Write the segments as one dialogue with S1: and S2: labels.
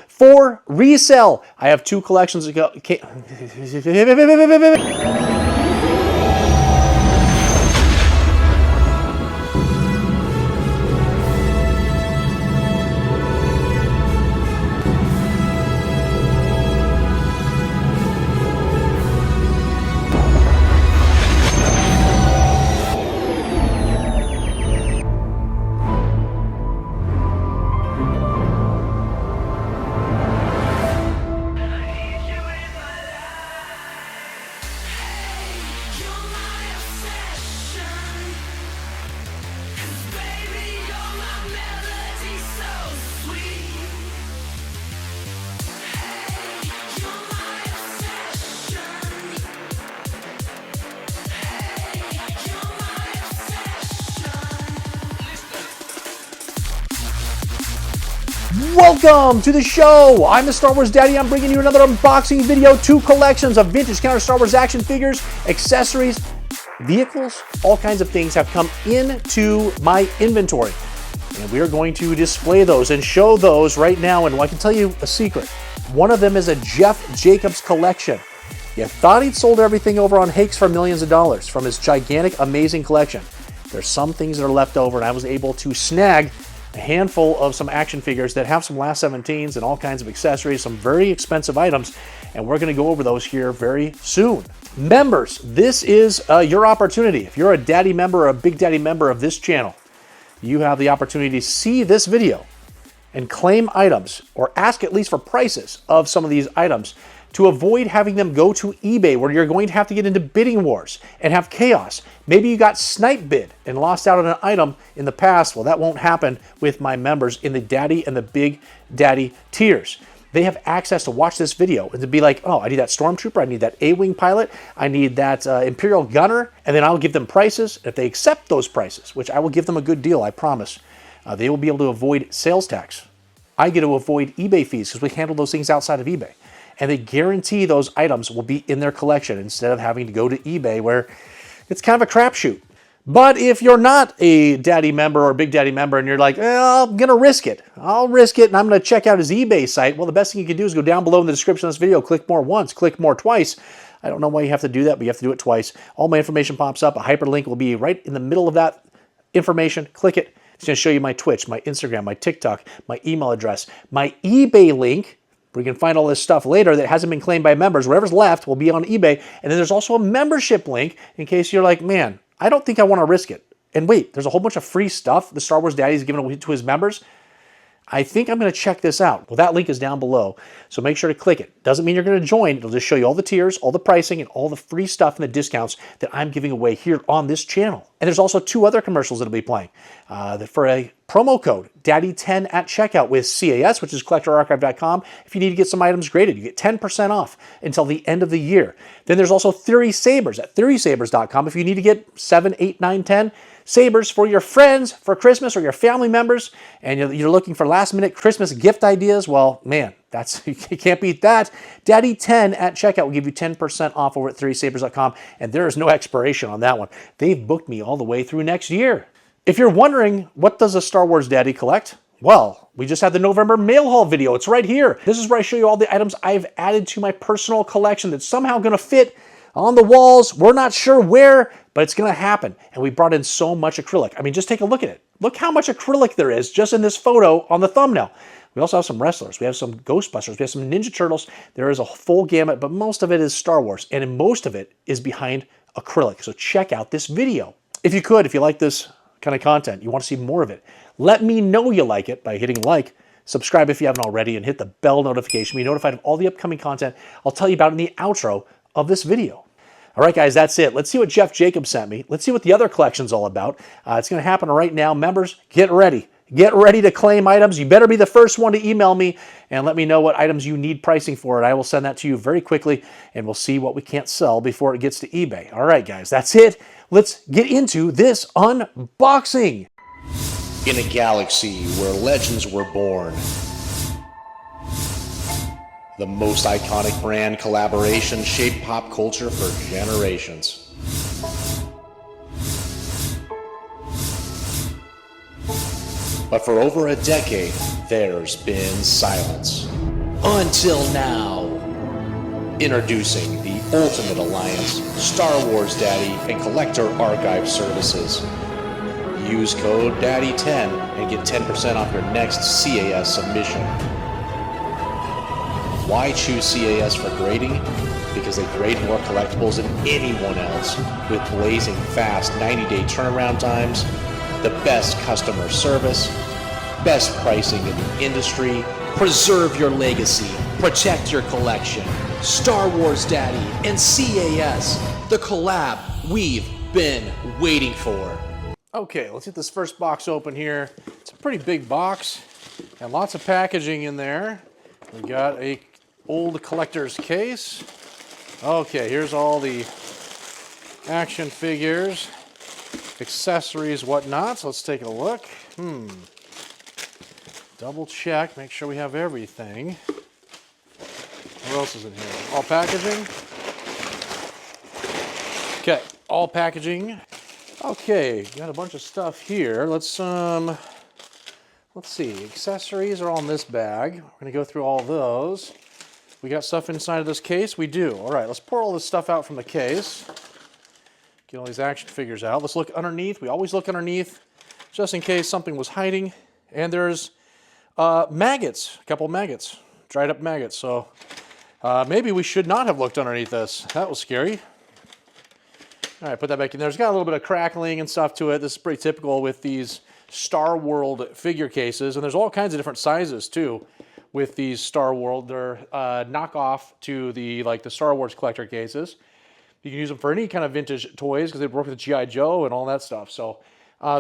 S1: for resale. I have 2 collections to go. Welcome to the show. I'm the Star Wars Daddy. I'm bringing you another unboxing video. 2 collections of vintage counter Star Wars action figures, accessories, vehicles, all kinds of things have come into my inventory. And we are going to display those and show those right now. And I can tell you a secret. One of them is a Jeff Jacobs collection. You thought he'd sold everything over on Hake's for millions of dollars from his gigantic, amazing collection. There's some things that are left over, and I was able to snag a handful of some action figures that have some last 17s and all kinds of accessories, some very expensive items, and we're going to go over those here very soon. Members, this is your opportunity. If you're a daddy member or a big daddy member of this channel, you have the opportunity to see this video and claim items or ask at least for prices of some of these items to avoid having them go to eBay where you're going to have to get into bidding wars and have chaos. Maybe you got snipe bid and lost out on an item in the past. Well, that won't happen with my members in the daddy and the big daddy tiers. They have access to watch this video and to be like, oh, I need that stormtrooper, I need that A-wing pilot, I need that Imperial gunner, and then I'll give them prices. If they accept those prices, which I will give them a good deal, I promise, they will be able to avoid sales tax. I get to avoid eBay fees because we handle those things outside of eBay. And they guarantee those items will be in their collection instead of having to go to eBay where it's kind of a crapshoot. But if you're not a daddy member or a big daddy member and you're like, I'm going to risk it. I'll risk it and I'm going to check out his eBay site. Well, the best thing you can do is go down below in the description of this video, click more once, click more twice. I don't know why you have to do that, but you have to do it twice. All my information pops up. A hyperlink will be right in the middle of that information. Click it. It's going to show you my Twitch, my Instagram, my TikTok, my email address, my eBay link, where you can find all this stuff later that hasn't been claimed by members. Whatever's left will be on eBay. And then there's also a membership link in case you're like, man, I don't think I want to risk it. And wait, there's a whole bunch of free stuff the Star Wars Daddy is giving away to his members. I think I'm going to check this out. Well, that link is down below, so make sure to click it. Doesn't mean you're going to join. It'll just show you all the tiers, all the pricing, and all the free stuff and the discounts that I'm giving away here on this channel. And there's also 2 other commercials that'll be playing for a promo code, Daddy10 at checkout with CAS, which is collectorarchive.com. If you need to get some items graded, you get 10% off until the end of the year. Then there's also Theory Sabers at theorysabers.com. If you need to get 7, 8, 9, 10 Sabers for your friends for Christmas or your family members, and you're looking for last-minute Christmas gift ideas, well, man, you can't beat that. Daddy10 at checkout will give you 10% off over at theorysabers.com, and there is no expiration on that one. They've booked me all the way through next year. If you're wondering, what does a Star Wars Daddy collect? Well, we just had the November mail haul video. It's right here. This is where I show you all the items I've added to my personal collection that's somehow going to fit on the walls. We're not sure where, but it's going to happen. And we brought in so much acrylic. I mean, just take a look at it. Look how much acrylic there is just in this photo on the thumbnail. We also have some wrestlers. We have some Ghostbusters. We have some Ninja Turtles. There is a full gamut, but most of it is Star Wars. And most of it is behind acrylic. So check out this video. If you like this kind of content, you want to see more of it, let me know you like it by hitting like, subscribe if you haven't already, and hit the bell notification. Be notified of all the upcoming content I'll tell you about in the outro of this video. All right, guys, that's it. Let's see what Jeff Jacobs sent me. Let's see what the other collection's all about. It's going to happen right now. Members, get ready. Get ready to claim items. You better be the first one to email me and let me know what items you need pricing for, and I will send that to you very quickly, and we'll see what we can't sell before it gets to eBay. All right, guys, that's it. Let's get into this unboxing.
S2: In a galaxy where legends were born, the most iconic brand collaboration shaped pop culture for generations. But for over a decade, there's been silence. Until now. Introducing the Ultimate Alliance, Star Wars Daddy, and Collector Archive Services. Use code DADDY10 and get 10% off your next CAS submission. Why choose CAS for grading? Because they grade more collectibles than anyone else, with blazing fast 90-day turnaround times, the best customer service, best pricing in the industry. Preserve your legacy, protect your collection. Star Wars Daddy and CAS, the collab we've been waiting for.
S1: Okay, let's get this first box open here. It's a pretty big box and lots of packaging in there. We got a old collector's case. Okay, here's all the action figures, accessories, whatnot. So let's take a look. Double check, make sure we have everything. What else is in here? All packaging. Okay, all packaging. Okay, got a bunch of stuff here. Let's see. Accessories are all in this bag. We're gonna go through all those. We got stuff inside of this case? We do. All right, let's pour all this stuff out from the case. Get all these action figures out. Let's look underneath. We always look underneath just in case something was hiding. And there's maggots, a couple of maggots, dried up maggots. So maybe we should not have looked underneath this. That was scary. All right, put that back in there. It's got a little bit of crackling and stuff to it. This is pretty typical with these Star World figure cases. And there's all kinds of different sizes too with these Star World. They're knockoff to the Star Wars collector cases. You can use them for any kind of vintage toys because they work with G.I. Joe and all that stuff. So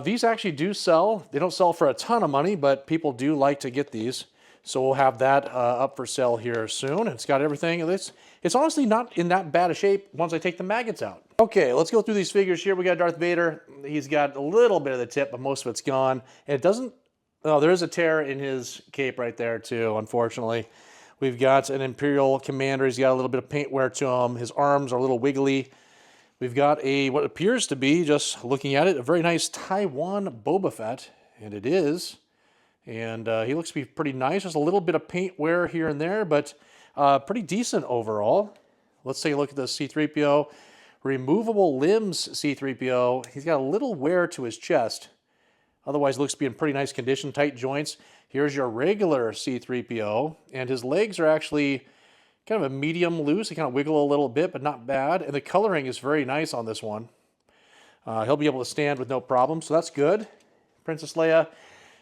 S1: these actually do sell. They don't sell for a ton of money, but people do like to get these. So we'll have that up for sale here soon. It's got everything. It's honestly not in that bad a shape once I take the maggots out. Okay, let's go through these figures here. We got Darth Vader. He's got a little bit of the tip, but most of it's gone. And it doesn't, oh, there is a tear in his cape right there too, unfortunately. We've got an Imperial Commander. He's got a little bit of paint wear to him. His arms are a little wiggly. We've got what appears to be, just looking at it, a very nice Taiwan Boba Fett, and it is. And he looks to be pretty nice. There's a little bit of paint wear here and there, but pretty decent overall. Let's take a look at the C-3PO. Removable limbs C-3PO. He's got a little wear to his chest. Otherwise, looks to be in pretty nice condition, tight joints. Here's your regular C-3PO, and his legs are actually kind of a medium loose. They kind of wiggle a little bit, but not bad. And the coloring is very nice on this one. He'll be able to stand with no problem, so that's good. Princess Leia,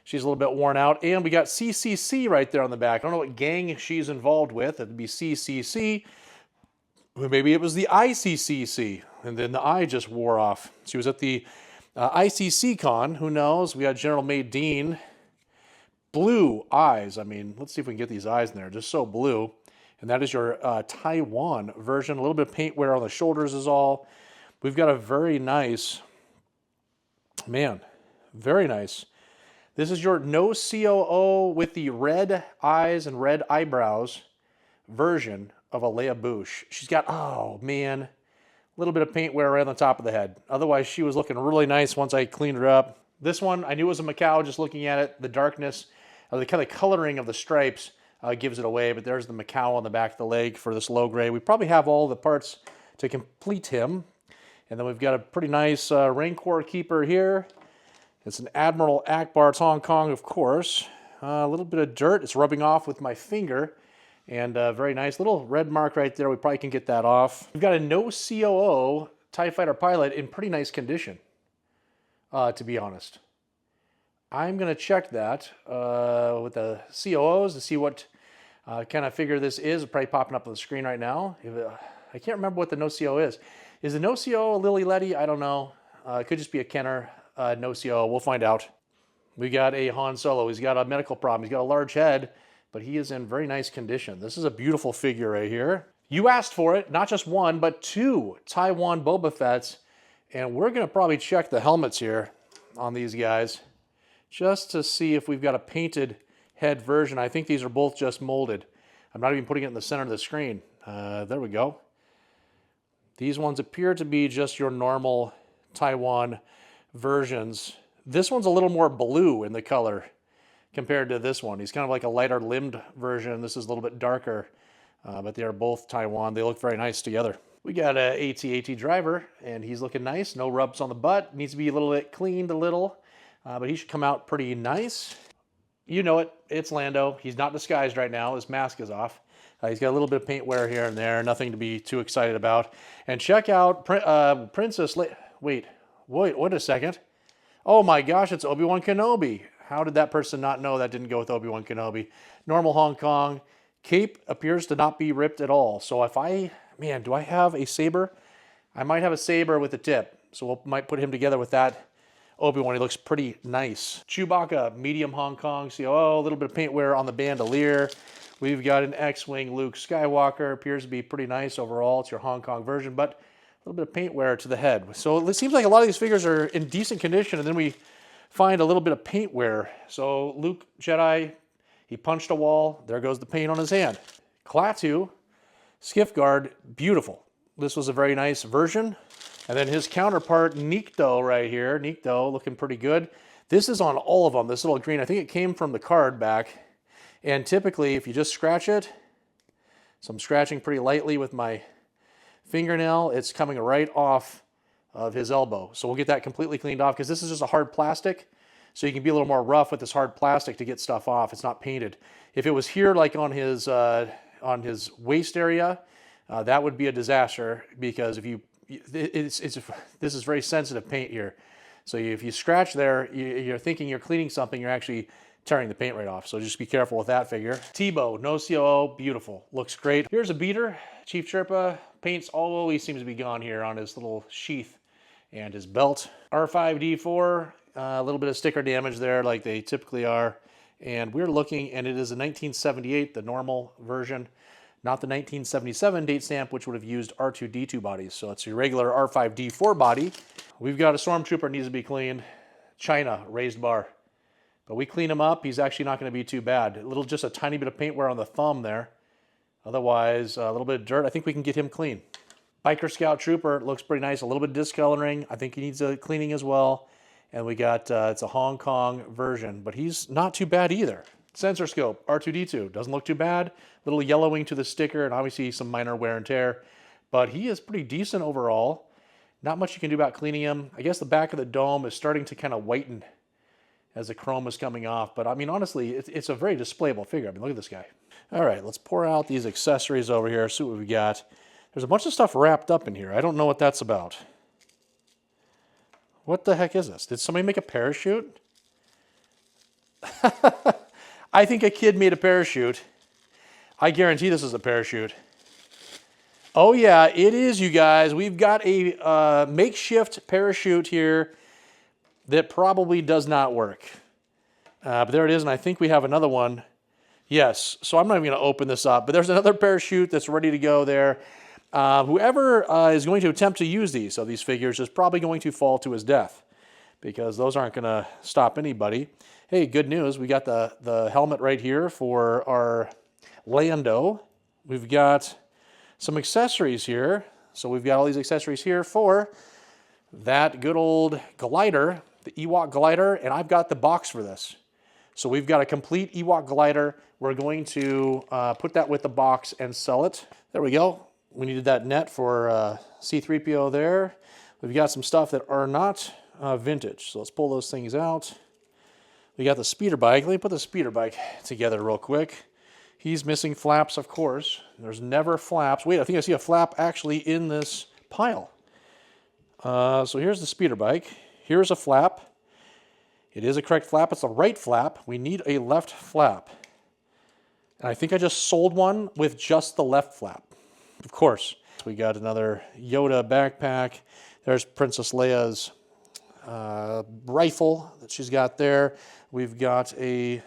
S1: she's a little bit worn out. And we got CCC right there on the back. I don't know what gang she's involved with. It'd be CCC. Maybe it was the ICCC, and then the I just wore off. She was at the ICC con. Who knows? We got General May Dean. Blue eyes. I mean, let's see if we can get these eyes in there. Just so blue. And that is your Taiwan version. A little bit of paint wear on the shoulders is all. We've got a very nice, man, very nice. This is your no COO with the red eyes and red eyebrows version of a Leia Bouche. She's got, oh man, a little bit of paint wear right on the top of the head. Otherwise, she was looking really nice once I cleaned her up. This one, I knew it was a Macau just looking at it. The darkness, the kind of coloring of the stripes gives it away, but there's the Macau on the back of the leg for this low gray. We probably have all the parts to complete him. And then we've got a pretty nice Rancor keeper here. It's an Admiral Akbar. It's Hong Kong, of course. A little bit of dirt. It's rubbing off with my finger. And very nice little red mark right there. We probably can get that off. We've got a no COO TIE Fighter pilot in pretty nice condition, to be honest. I'm going to check that with the COOs to see what kind of figure this is. It's probably popping up on the screen right now. I can't remember what the no CO is. Is the no CO a Lily Letty? I don't know. It could just be a Kenner no CO. We'll find out. We got a Han Solo. He's got a medical problem. He's got a large head, but he is in very nice condition. This is a beautiful figure right here. You asked for it, not just one, but two Taiwan Boba Fett's. And we're going to probably check the helmets here on these guys just to see if we've got a painted head version. I think these are both just molded. I'm not even putting it in the center of the screen. There we go. These ones appear to be just your normal Taiwan versions. This one's a little more blue in the color. compared to this one. He's kind of like a lighter limbed version. This is a little bit darker, but they are both Taiwan. They look very nice together. We got a AT-AT driver, and he's looking nice. No rubs on the butt. Needs to be a little bit cleaned a little, but he should come out pretty nice. You know it. It's Lando. He's not disguised right now. His mask is off. He's got a little bit of paint wear here and there. Nothing to be too excited about. And check out Princess Wait, wait a second. Oh my gosh, it's Obi-Wan Kenobi. How did that person not know that didn't go with Obi-Wan Kenobi? Normal Hong Kong. Cape appears to not be ripped at all. So if man, do I have a saber? I might have a saber with a tip. So we might put him together with that Obi-Wan. He looks pretty nice. Chewbacca, medium Hong Kong. See, a little bit of paint wear on the bandolier. We've got an X-Wing Luke Skywalker. Appears to be pretty nice overall. It's your Hong Kong version, but a little bit of paint wear to the head. So it seems like a lot of these figures are in decent condition, and then we find a little bit of paint wear. So Luke Jedi, he punched a wall. There goes the paint on his hand. Klaatu, Skiff Guard, beautiful. This was a very nice version. And then his counterpart, Nikto, right here. Nikto, looking pretty good. This is on all of them, this little green. I think it came from the card back. And typically, if you just scratch it, so I'm scratching pretty lightly with my fingernail, it's coming right off of his elbow. So we'll get that completely cleaned off because this is just a hard plastic. So you can be a little more rough with this hard plastic to get stuff off. It's not painted. If it was here, like on his waist area, that would be a disaster because if you, this is very sensitive paint here. So if you scratch there, you're thinking you're cleaning something, you're actually tearing the paint right off. So just be careful with that figure. Tebow, no COO, beautiful. Looks great. Here's a beater. Chief Sherpa. Paint's always seems to be gone here on his little sheath and his belt. R5D4, a little bit of sticker damage there like they typically are. And we're looking, and it is a 1978, the normal version, not the 1977 date stamp, which would have used R2D2 bodies. So it's your regular R5D4 body. We've got a Stormtrooper needs to be cleaned. China, raised bar. But we clean him up, he's actually not going to be too bad. Just a tiny bit of paint wear on the thumb there. Otherwise, a little bit of dirt. I think we can get him clean. Biker Scout Trooper looks pretty nice. A little bit of discoloring. I think he needs a cleaning as well. And we got, it's a Hong Kong version, but he's not too bad either. Sensor Scope, R2D2, doesn't look too bad. Little yellowing to the sticker and obviously some minor wear and tear. But he is pretty decent overall. Not much you can do about cleaning him. I guess the back of the dome is starting to kind of whiten as the chrome is coming off. But I mean, honestly, it's a very displayable figure. I mean, look at this guy. All right, let's pour out these accessories over here, see what we got. There's a bunch of stuff wrapped up in here. I don't know what that's about. What the heck is this? Did somebody make a parachute? I think a kid made a parachute. I guarantee this is a parachute. Oh yeah, it is, you guys. We've got a makeshift parachute here that probably does not work. But there it is, and I think we have another one. Yes, so I'm not even going to open this up, but there's another parachute that's ready to go there. Whoever is going to attempt to use these figures is probably going to fall to his death because those aren't going to stop anybody. Hey, good news. We got the helmet right here for our Lando. We've got some accessories here. So we've got all these accessories here for that good old glider, the Ewok glider, and I've got the box for this. So we've got a complete Ewok glider. We're going to put that with the box and sell it. There we go. We needed that net for C-3PO there. We've got some stuff that are not vintage. So let's pull those things out. We got the speeder bike. Let me put the speeder bike together real quick. He's missing flaps, of course. There's never flaps. Wait, I think I see a flap actually in this pile. So here's the speeder bike. Here's a flap. It is a correct flap. It's a right flap. We need a left flap. And I think I just sold one with just the left flap. Of course. We got another Yoda backpack. There's Princess Leia's rifle that she's got there. We've got a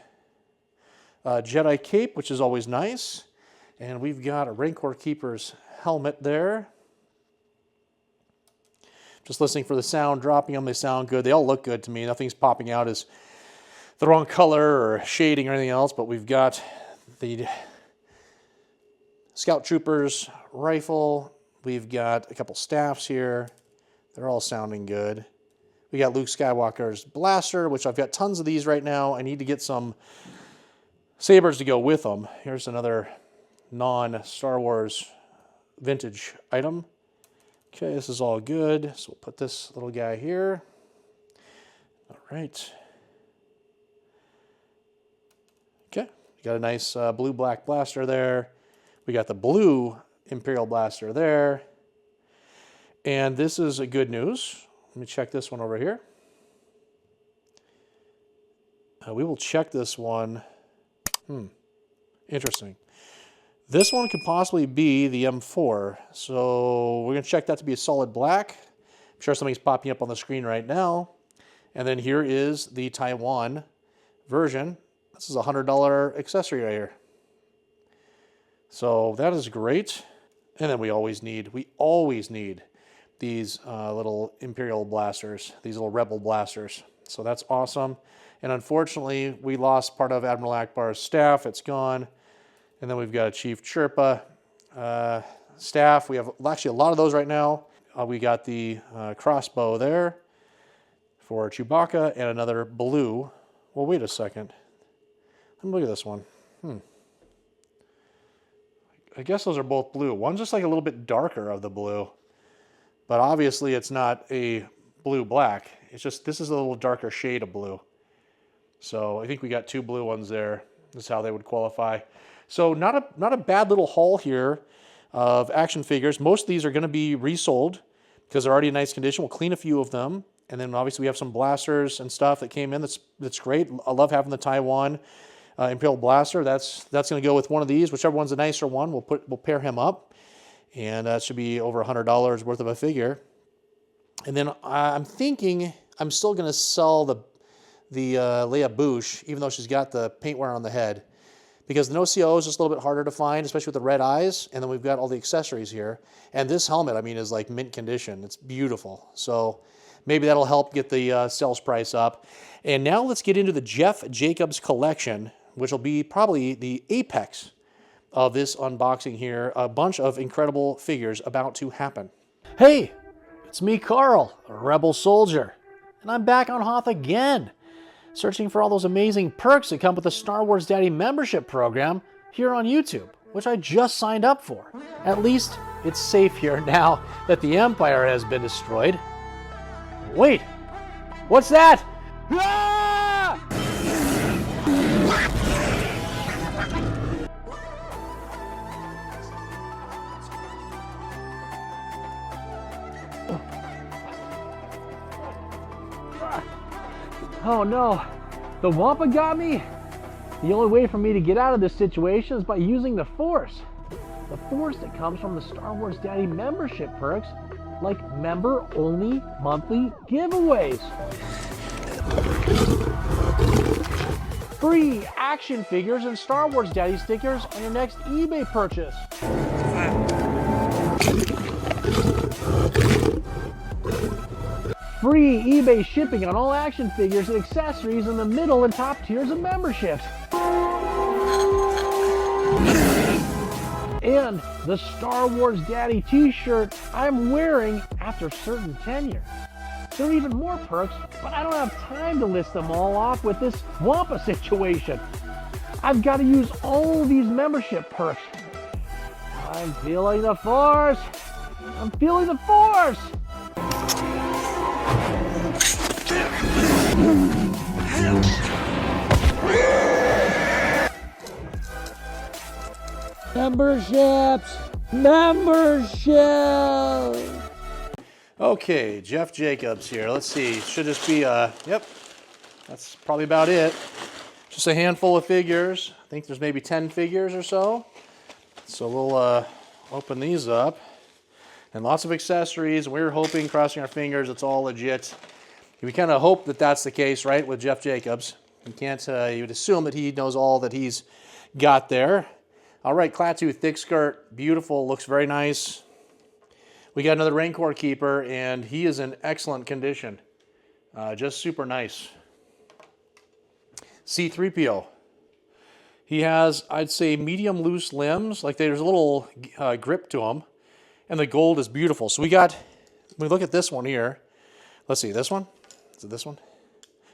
S1: Jedi cape, which is always nice. And we've got a Rancor Keeper's helmet there. Just listening for the sound, dropping them, they sound good. They all look good to me. Nothing's popping out as the wrong color or shading or anything else, but we've got the Scout Troopers rifle. We've got a couple staffs here. They're all sounding good. We got Luke Skywalker's blaster, which I've got tons of these right now. I need to get some sabers to go with them. Here's another non-Star Wars vintage item. Okay, this is all good. So we'll put this little guy here. All right. Okay, got a nice blue-black blaster there. We got the blue Imperial blaster there. And this is a good news. Let me check this one over here. We will check this one. Interesting. This one could possibly be the M4. So we're going to check that to be a solid black. I'm sure something's popping up on the screen right now. And then here is the Taiwan version. This is a $100 accessory right here. So that is great. And then we always need these little Imperial blasters, these little Rebel blasters. So that's awesome. And unfortunately, we lost part of Admiral Akbar's staff. It's gone. And then we've got a Chief Chirpa staff. We have actually a lot of those right now. We got the crossbow there for Chewbacca and another blue. Well, wait a second. Let me look at this one. I guess those are both blue. One's just like a little bit darker of the blue. But obviously it's not a blue-black. It's just, this is a little darker shade of blue. So I think we got two blue ones there. This is how they would qualify. So not a bad little haul here of action figures. Most of these are going to be resold because they're already in nice condition. We'll clean a few of them. And then obviously we have some blasters and stuff that came in. That's great. I love having the Taiwan Imperial blaster. That's going to go with one of these. Whichever one's a nicer one, we'll pair him up. And that should be over $100 worth of a figure. And then I'm thinking I'm still going to sell the Leia Bouche, even though she's got the paint wear on the head. Because the NoCO is just a little bit harder to find, especially with the red eyes. And then we've got all the accessories here. And this helmet, I mean, is like mint condition. It's beautiful. So maybe that'll help get the sales price up. And now let's get into the Jeff Jacobs collection, which will be probably the apex of this unboxing here. A bunch of incredible figures about to happen. Hey, it's me, Carl, a rebel soldier. And I'm back on Hoth again, searching for all those amazing perks that come with the Star Wars Daddy membership program here on YouTube, which I just signed up for. At least it's safe here now that the Empire has been destroyed. Wait, what's that? Ah! Oh no, the Wampa got me? The only way for me to get out of this situation is by using the Force. The Force that comes from the Star Wars Daddy membership perks, like member-only monthly giveaways. Free action figures and Star Wars Daddy stickers on your next eBay purchase. Free eBay shipping on all action figures and accessories in the middle and top tiers of memberships. And the Star Wars Daddy t-shirt I'm wearing after certain tenure. There are even more perks, but I don't have time to list them all off with this Wampa situation. I've got to use all these membership perks. I'm feeling the Force. I'm feeling the Force. Memberships! Okay, Jeff Jacobs here. Let's see. Should just be yep. That's probably about it. Just a handful of figures. I think there's maybe 10 figures or so. So we'll open these up. And lots of accessories. We're hoping, crossing our fingers, it's all legit. We kind of hope that that's the case, right, with Jeff Jacobs. You can't, you would assume that he knows all that he's got there. All right, Klaatu thick skirt, beautiful, looks very nice. We got another Rancor keeper, and he is in excellent condition. Just super nice. C-3PO. He has, I'd say, medium loose limbs, like there's a little grip to him, and the gold is beautiful. So we look at this one here. Let's see, this one. Is it this one?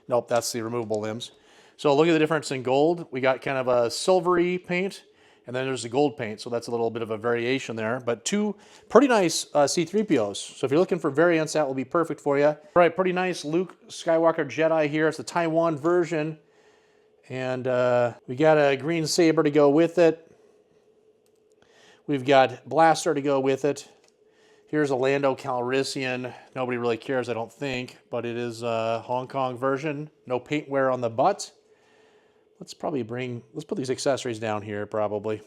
S1: Nope, that's the removable limbs. So look at the difference in gold. We got kind of a silvery paint, and then there's the gold paint, so that's a little bit of a variation there. But two pretty nice C-3POs. So if you're looking for variants, that will be perfect for you. All right, pretty nice Luke Skywalker Jedi here. It's the Taiwan version. And we got a green saber to go with it. We've got blaster to go with it. Here's a Lando Calrissian. Nobody really cares, I don't think, but it is a Hong Kong version. No paint wear on the butt. Let's put these accessories down here, probably.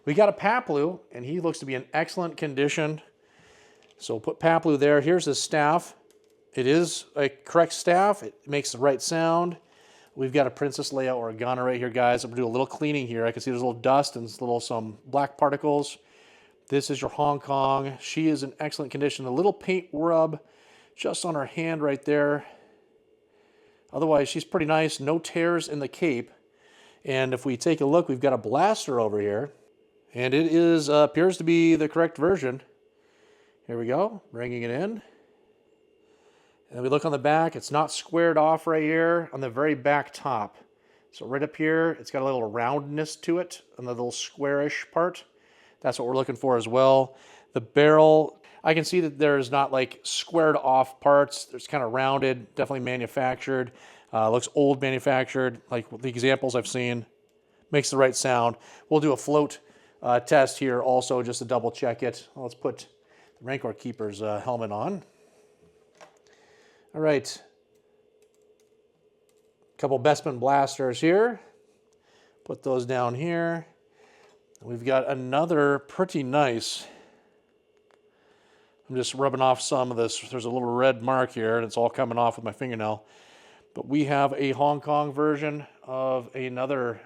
S1: We got a Paplu, and he looks to be in excellent condition. So we'll put Paplu there. Here's his staff. It is a correct staff. It makes the right sound. We've got a Princess Leia Organa right here, guys. I'm gonna do a little cleaning here. I can see there's a little dust and some black particles. This is your Hong Kong. She is in excellent condition. A little paint rub just on her hand right there. Otherwise, she's pretty nice. No tears in the cape. And if we take a look, we've got a blaster over here. And it is appears to be the correct version. Here we go, bringing it in. And we look on the back. It's not squared off right here on the very back top. So right up here, it's got a little roundness to it on the little squarish part. That's what we're looking for as well. The barrel, I can see that there's not like squared off parts. It's kind of rounded, definitely manufactured. Looks old manufactured, like the examples I've seen. Makes the right sound. We'll do a float test here also just to double check it. Let's put the Rancor Keeper's helmet on. All right. A couple Bespin blasters here. Put those down here. We've got another pretty nice. I'm just rubbing off some of this. There's a little red mark here, and it's all coming off with my fingernail. But we have a Hong Kong version of another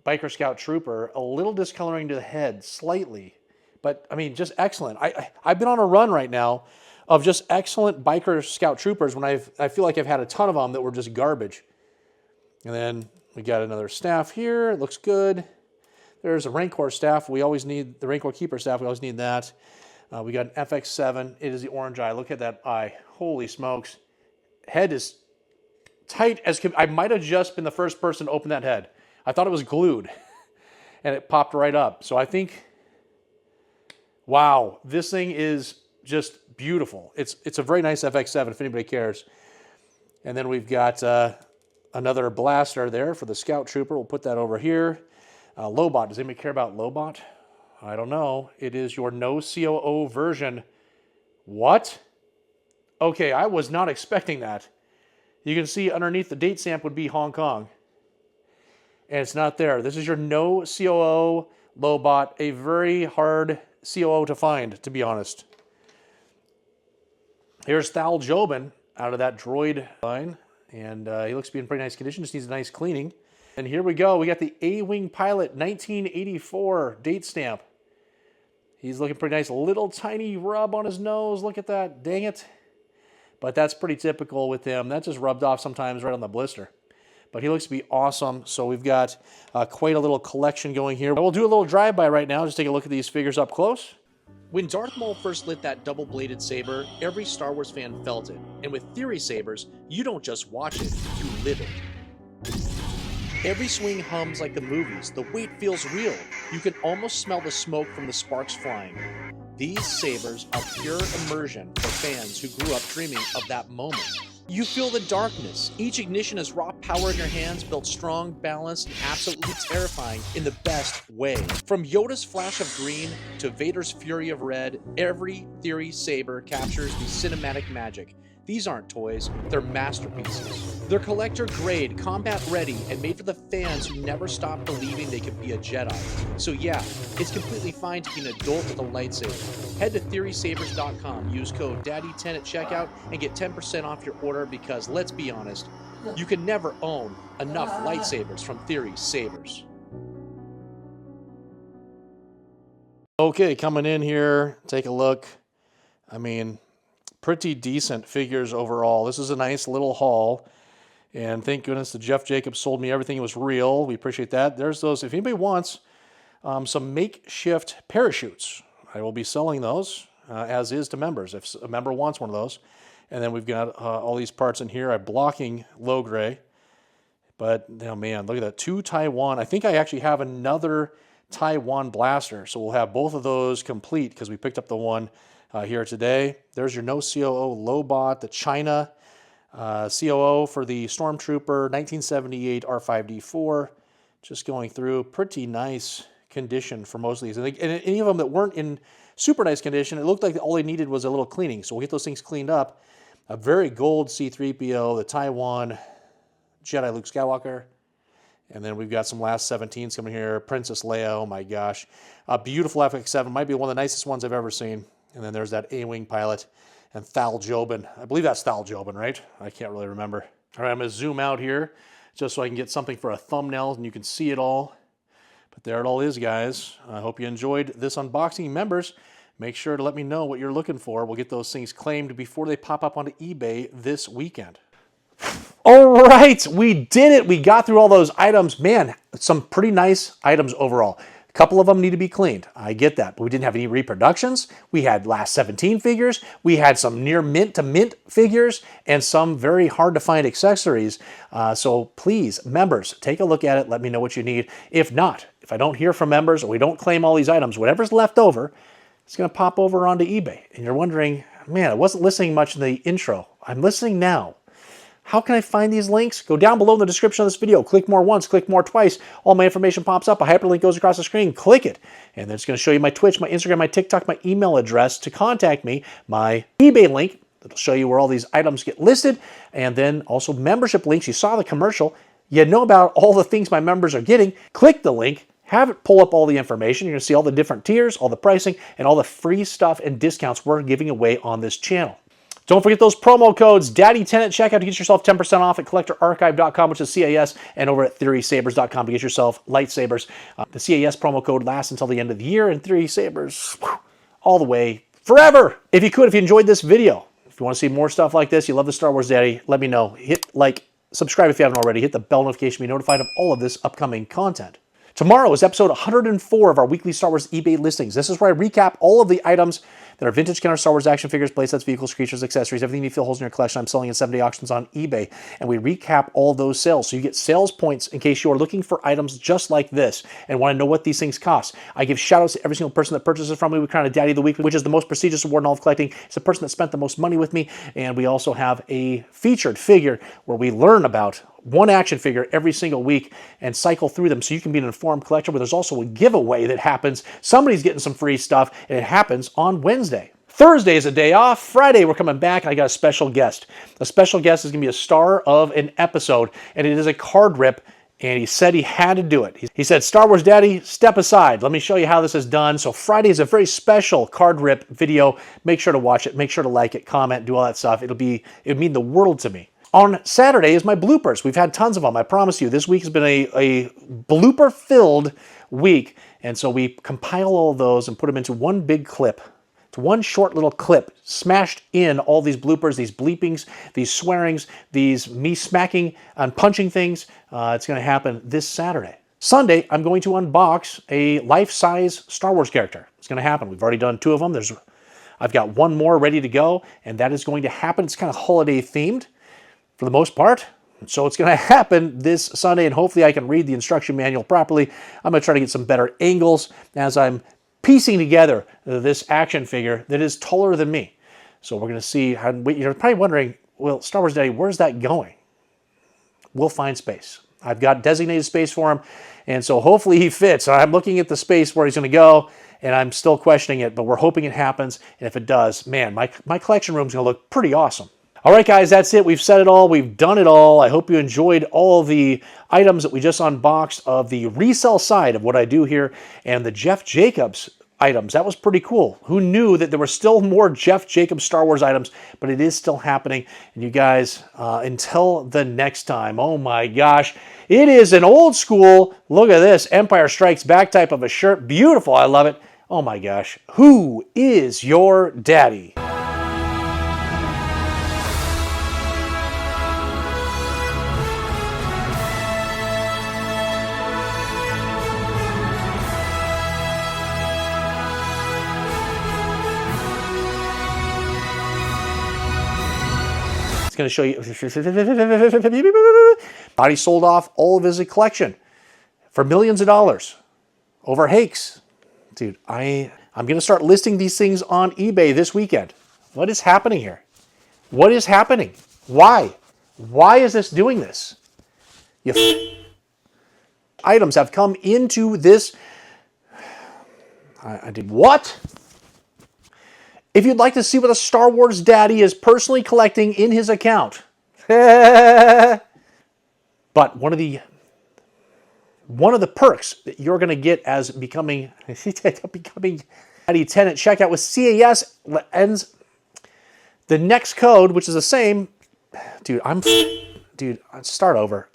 S1: Biker Scout Trooper, a little discoloring to the head, slightly. But, I mean, just excellent. I've been on a run right now of just excellent Biker Scout Troopers when I feel like I've had a ton of them that were just garbage. And then we got another staff here. It looks good. There's a Rancor staff. We always need the Rancor Keeper staff. We always need that. We got an FX7. It is the orange eye. Look at that eye. Holy smokes. Head is tight as I might have just been the first person to open that head. I thought it was glued, and it popped right up. So I think, wow, this thing is just beautiful. It's a very nice FX7 if anybody cares. And then we've got another blaster there for the Scout Trooper. We'll put that over here. Lobot. Does anybody care about Lobot? I don't know. It is your no COO version. What? Okay, I was not expecting that. You can see underneath the date stamp would be Hong Kong. And it's not there. This is your no COO Lobot. A very hard COO to find, to be honest. Here's Thal Jobin out of that droid line. And he looks to be in pretty nice condition. Just needs a nice cleaning. And here we go. We got the A-Wing Pilot 1984 date stamp. He's looking pretty nice. A little tiny rub on his nose. Look at that. Dang it. But that's pretty typical with him. That just rubbed off sometimes right on the blister. But he looks to be awesome. So we've got quite a little collection going here. We'll do a little drive-by right now. Just take a look at these figures up close.
S3: When Darth Maul first lit that double-bladed saber, every Star Wars fan felt it. And with Theory Sabers, you don't just watch it, you live it. Every swing hums like the movies. The weight feels real. You can almost smell the smoke from the sparks flying. These sabers are pure immersion for fans who grew up dreaming of that moment. You feel the darkness. Each ignition is raw power in your hands, built strong, balanced, and absolutely terrifying in the best way. From Yoda's flash of green to Vader's fury of red, every Theory saber captures the cinematic magic. These aren't toys, they're masterpieces. They're collector grade, combat ready, and made for the fans who never stop believing they could be a Jedi. So yeah, it's completely fine to be an adult with a lightsaber. Head to TheorySabers.com, use code DADDY10 at checkout, and get 10% off your order because, let's be honest, you can never own enough lightsabers from Theory Sabers.
S1: Okay, coming in here, take a look. I mean, pretty decent figures overall. This is a nice little haul. And thank goodness that Jeff Jacobs sold me everything. It was real. We appreciate that. There's those. If anybody wants some makeshift parachutes, I will be selling those, as is to members, if a member wants one of those. And then we've got all these parts in here. I'm blocking low gray. But, oh man, look at that. 2 Taiwan. I think I actually have another Taiwan blaster. So we'll have both of those complete because we picked up the one here today. There's your no COO Lobot, the China COO for the Stormtrooper, 1978 R5D4. Just going through, pretty nice condition for most of these. And any of them that weren't in super nice condition, it looked like all they needed was a little cleaning. So we'll get those things cleaned up. A very gold C-3PO, the Taiwan Jedi Luke Skywalker. And then we've got some last 17s coming here. Princess Leia, oh my gosh. A beautiful FX7, might be one of the nicest ones I've ever seen. And then there's that A-Wing pilot and Thal Jobin. I believe that's Thal Jobin, right? I can't really remember. All right, I'm going to zoom out here just so I can get something for a thumbnail and you can see it all. But there it all is, guys. I hope you enjoyed this unboxing. Members, make sure to let me know what you're looking for. We'll get those things claimed before they pop up onto eBay this weekend. All right, we did it. We got through all those items. Man, some pretty nice items overall. A couple of them need to be cleaned. I get that, but we didn't have any reproductions. We had last 17 figures. We had some near mint to mint figures and some very hard to find accessories. So please, members, take a look at it. Let me know what you need. If not, if I don't hear from members or we don't claim all these items, whatever's left over, it's going to pop over onto eBay. And you're wondering, man, I wasn't listening much in the intro. I'm listening now. How can I find these links? Go down below in the description of this video. Click more once, click more twice. All my information pops up. A hyperlink goes across the screen. Click it. And then it's going to show you my Twitch, my Instagram, my TikTok, my email address to contact me, my eBay link that'll show you where all these items get listed, and then also membership links. You saw the commercial. You know about all the things my members are getting. Click the link. Have it pull up all the information. You're going to see all the different tiers, all the pricing, and all the free stuff and discounts we're giving away on this channel. Don't forget those promo codes, Daddy10 at checkout to get yourself 10% off at collectorarchive.com, which is CAS, and over at theorysabers.com to get yourself lightsabers. The CAS promo code lasts until the end of the year, and Theory Sabers, all the way forever. If you enjoyed this video, if you want to see more stuff like this, you love the Star Wars Daddy, let me know. Hit like, subscribe if you haven't already, hit the bell notification to be notified of all of this upcoming content. Tomorrow is episode 104 of our weekly Star Wars eBay listings. This is where I recap all of the items that are vintage counter Star Wars action figures, playsets, vehicles, creatures, accessories, everything you feel holes in your collection. I'm selling in 7-day auctions on eBay, and we recap all those sales. So you get sales points in case you are looking for items just like this and want to know what these things cost. I give shout outs to every single person that purchases from me. We crown a Daddy of the Week, which is the most prestigious award in all of collecting. It's the person that spent the most money with me, and we also have a featured figure where we learn about one action figure every single week and cycle through them so you can be an informed collector. But there's also a giveaway that happens. Somebody's getting some free stuff, and it happens on Wednesday. Thursday is a day off. Friday, we're coming back, and I got a special guest. The special guest is going to be a star of an episode, and it is a card rip, and he said he had to do it. He said, Star Wars Daddy, step aside. Let me show you how this is done. So Friday is a very special card rip video. Make sure to watch it. Make sure to like it, comment, do all that stuff. It would mean the world to me. On Saturday is my bloopers. We've had tons of them, I promise you. This week has been a blooper-filled week, and so we compile all of those and put them into one big clip. It's one short little clip, smashed in all these bloopers, these bleepings, these swearings, these me smacking and punching things. It's going to happen this Saturday. Sunday, I'm going to unbox a life-size Star Wars character. It's going to happen. We've already done 2 of them. I've got 1 more ready to go, and that is going to happen. It's kind of holiday-themed for the most part. So it's going to happen this Sunday, and hopefully I can read the instruction manual properly. I'm going to try to get some better angles as I'm piecing together this action figure that is taller than me. So we're going to see how, you're probably wondering, well, Star Wars Daddy, where's that going? We'll find space. I've got designated space for him, and so hopefully he fits. I'm looking at the space where he's going to go, and I'm still questioning it, but we're hoping it happens, and if it does, man, my collection room's going to look pretty awesome. All right, guys, that's it. We've said it all. We've done it all. I hope you enjoyed all the items that we just unboxed of the resell side of what I do here and the Jeff Jacobs items. That was pretty cool. Who knew that there were still more Jeff Jacobs Star Wars items, but it is still happening. And you guys, until the next time, oh my gosh, it is an old school, look at this, Empire Strikes Back type of a shirt. Beautiful. I love it. Oh my gosh. Who is your daddy? going to show you. Body sold off all of his collection for millions of dollars over Hake's. Dude, I'm going to start listing these things on eBay this weekend. What is happening here? What is happening? Why? Why is this doing this? Items have come into this. I did what? If you'd like to see what a Star Wars daddy is personally collecting in his account. But one of the perks that you're going to get as becoming Daddy tenant checkout with CAS ends the next code, which is the same. Dude, start over.